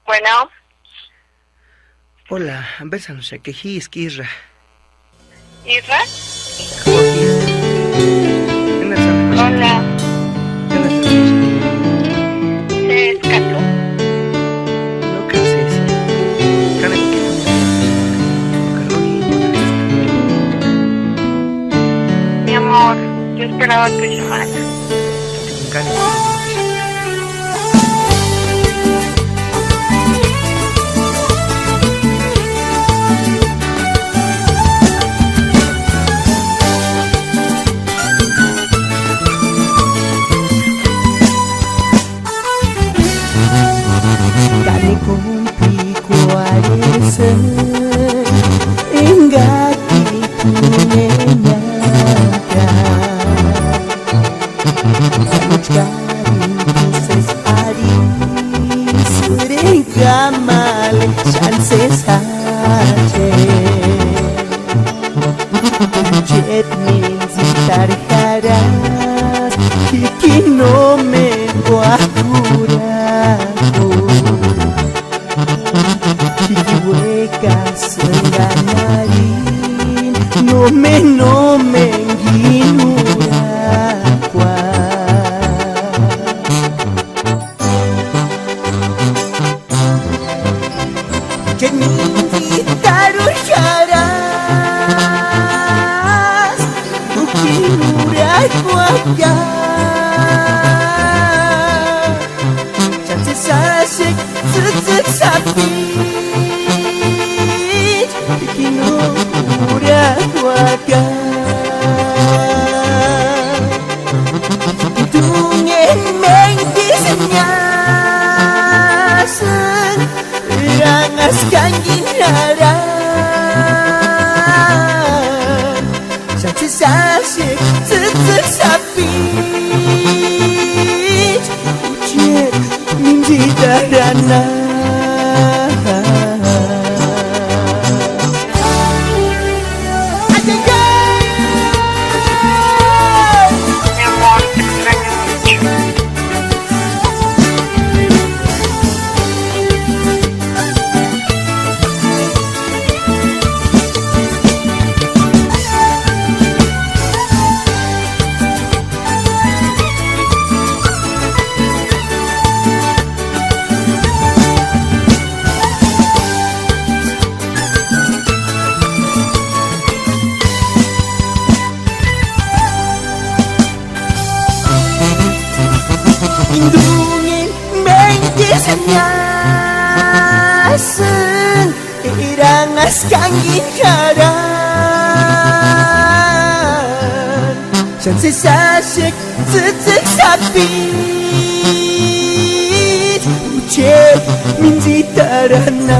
Bueno, Hola, besanos que Isra. Isra. Hola. Hola, ¿es Catu? No canses. Mi amor, yo esperaba tu llamada. Kani kumpi kuaresa enggak dipunyanya Mencari proses hari sering gamal chances saja Jet menzitar haras Kiki no me guacuraku Kiki weka senganarin No me ginuraku Jet menzitar haras Ginuraku aja Chances asik sesek sakit Bikin udah keluarga Untungin mengkisahnya Rangaskan ginaran Chances asik sesek sakit Ujian minji darana Mi amor, te extraño mucho. Lindungin mengkisahnya Irangas kanggin karan Chances asik sesek sapit Ucet minji tarana